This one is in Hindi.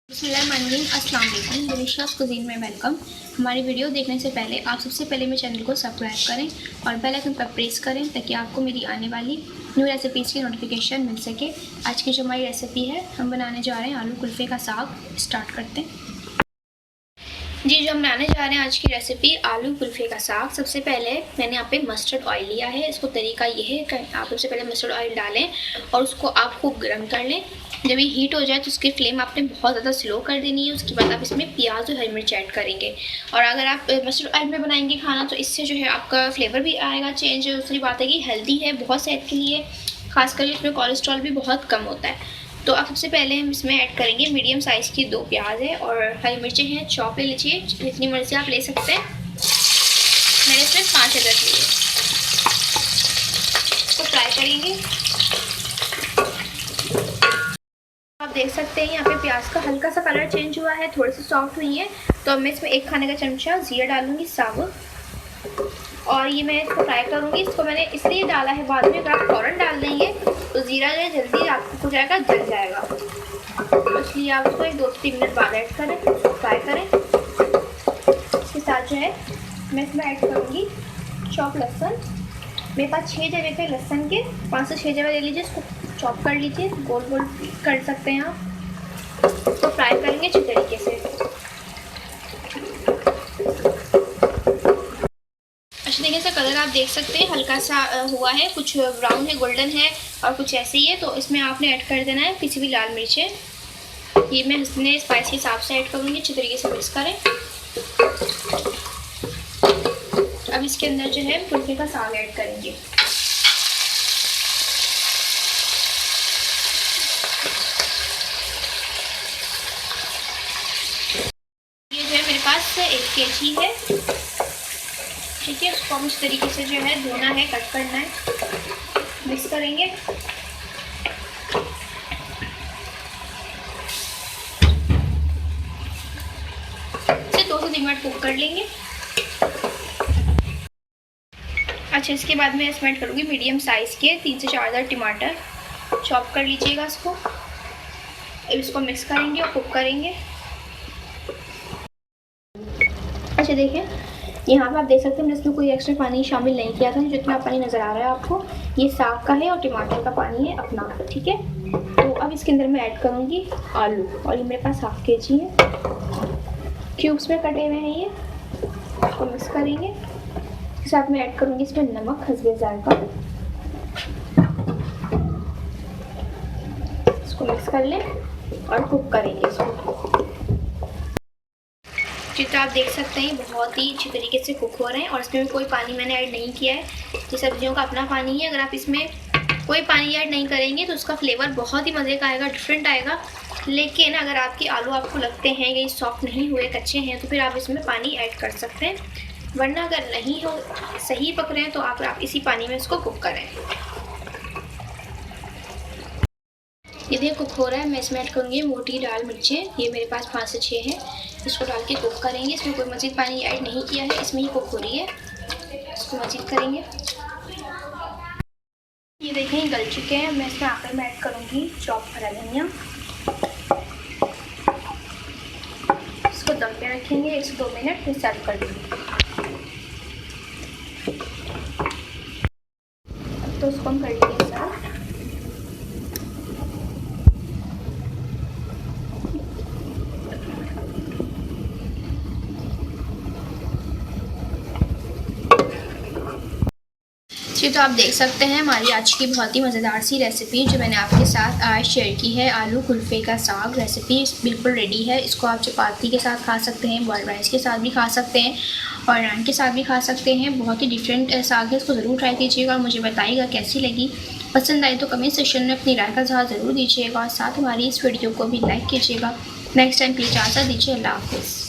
बिस्मिल्लाहिर्रहमानिर्रहीम, अस्सलाम वालेकुम। डिलीशियस कुज़ीन में वेलकम। हमारी वीडियो देखने से पहले आप सबसे पहले मेरे चैनल को सब्सक्राइब करें और बेल आइकन पर प्रेस करें ताकि आपको मेरी आने वाली न्यू रेसिपीज़ की नोटिफिकेशन मिल सके। आज की जो हमारी रेसिपी है, हम बनाने जा रहे हैं आलू कुल्फ़े का साग। स्टार्ट करते हैं जी। जो हम बनाने जा रहे हैं आज की रेसिपी आलू कुल्फ़े का साग। सबसे पहले मैंने यहाँ पे मस्टर्ड ऑयल लिया है। इसको तरीका ये है कि आप सबसे पहले मस्टर्ड ऑयल डालें और उसको आप खूब गर्म कर लें। जब ये हीट हो जाए तो उसकी फ्लेम आपने बहुत ज़्यादा स्लो कर देनी है। उसके बाद आप इसमें प्याज और हरी मिर्च ऐड करेंगे। और अगर आप मस्टर्ड ऑयल में बनाएंगे खाना तो इससे जो है आपका फ्लेवर भी आएगा चेंज। दूसरी बात है कि हेल्दी है बहुत सेहत के लिए, खासकर इसमें कोलेस्ट्रॉल भी बहुत कम होता है। तो आप सबसे पहले हम इसमें ऐड करेंगे मीडियम साइज़ की 2 प्याज है और हरी मिर्चें हैं, चॉप ले लीजिए, जितनी मर्जी आप ले सकते हैं। मैंने इसमें 5 अदरक लिए। इसको फ्राई करेंगे। आप देख सकते हैं यहाँ पे प्याज का हल्का सा कलर चेंज हुआ है, थोड़ी सी सॉफ्ट हुई है। तो अब मैं इसमें 1 खाने का चमचा जीरा डालूंगी साबुत, और ये मैं इसको फ्राई करूँगी। इसको मैंने इसलिए डाला है, बाद में अगर आप फ़ौरन डाल देंगे तो ज़ीरा जो है जल्दी आपको हो जाएगा, जल जाएगा। तो इसलिए आप इसको 2 से 3 मिनट बाद ऐड करें, फ्राई करें। इसके साथ जो है मैं इसमें ऐड करूँगी चॉप लहसुन। मेरे पास 6 जवे थे लहसुन के, 5 से 6 जवे ले लीजिए। इसको चॉप कर लीजिए, गोल गोल कर सकते हैं आप। तो फ्राई करेंगे अच्छी तरीके से। अच्छी तरीके से कलर आप देख सकते हैं हल्का सा हुआ है, कुछ ब्राउन है, गोल्डन है और कुछ ऐसे ही है। तो इसमें आपने ऐड कर देना है पिसी हुई लाल मिर्चें। ये मैं इसमें स्पाइस के हिसाब से ऐड करूँगी। अच्छी तरीके से मिक्स करें। अब इसके अंदर जो है कुल्फ़े का साग ऐड करेंगे। ये जो है मेरे पास 1 kg है, ठीक है। उसको हम इस तरीके से जो है धोना है, कट करना है, मिक्स करेंगे। इसे 2 से 3 मिनट कुक कर लेंगे। अच्छा, इसके बाद मैं इसमें ऐड करूँगी मीडियम साइज़ के 3 से 4 टमाटर। चॉप कर लीजिएगा इसको। अब इसको मिक्स करेंगे और कुक करेंगे। अच्छा देखिए, यहाँ पे आप देख सकते हैं मैंने इसमें कोई एक्स्ट्रा पानी शामिल नहीं किया था। जितना पानी नज़र आ रहा है आपको, ये साग का है और टमाटर का पानी है अपना, ठीक है। तो अब इसके अंदर मैं ऐड करूँगी आलू, और ये मेरे पास 1/2 kg है, क्यूब्स में कटे हुए हैं ये। इसको मिक्स करेंगे। इसके साथ मैं ऐड करूँगी इसमें नमक हस्बे जायका। इसको मिक्स कर लें और कुक करेंगे इसको। जितना आप देख सकते हैं बहुत ही अच्छी तरीके से कुक हो रहे हैं और इसमें भी कोई पानी मैंने ऐड नहीं किया है। ये सब्जियों का अपना पानी है। अगर आप इसमें कोई पानी ऐड नहीं करेंगे तो उसका फ्लेवर बहुत ही मज़े का आएगा, डिफरेंट आएगा। लेकिन अगर आपके आलू आपको लगते हैं कि सॉफ्ट नहीं हुए, कच्चे हैं, तो फिर आप इसमें पानी ऐड कर सकते हैं। वरना अगर नहीं हो, सही पक रहे हैं, तो आप इसी पानी में इसको कुक करें। ये देखिए कुक हो रहा है। मैं इसमें ऐड करूँगी मोटी लाल मिर्चें। ये मेरे पास 5 से 6 हैं। इसको डाल के कुक करेंगे। इसमें कोई मज़ीद पानी ऐड नहीं किया है, इसमें ही कुक हो रही है। इसको मज़ीद करेंगे। ये देखें गल चुके हैं। मैं इसमें आखिर में ऐड करूँगी चॉप हरा धनिया। इसको दम पे रखेंगे 1 से 2 मिनट, फिर सर्व कर देंगे। तो उसको हम कर लेंगे सर्व। जी, तो आप देख सकते हैं हमारी आज की बहुत ही मज़ेदार सी रेसिपी जो मैंने आपके साथ आज शेयर की है। आलू कुल्फ़े का साग रेसिपी बिल्कुल रेडी है। इसको आप चपाती के साथ खा सकते हैं, बॉइल्ड राइस के साथ भी खा सकते हैं और नान के साथ भी खा सकते हैं। बहुत ही डिफरेंट साग है। इसको ज़रूर ट्राई कीजिएगा और मुझे बताइएगा कैसी लगी। पसंद आई तो कमेंट सेक्शन में अपनी राय का इज़हार ज़रूर दीजिएगा और साथ हमारी इस वीडियो को भी लाइक कीजिएगा। नेक्स्ट टाइम प्लीज़ इजाज़त दीजिए। अल्लाह हाफ़िज़।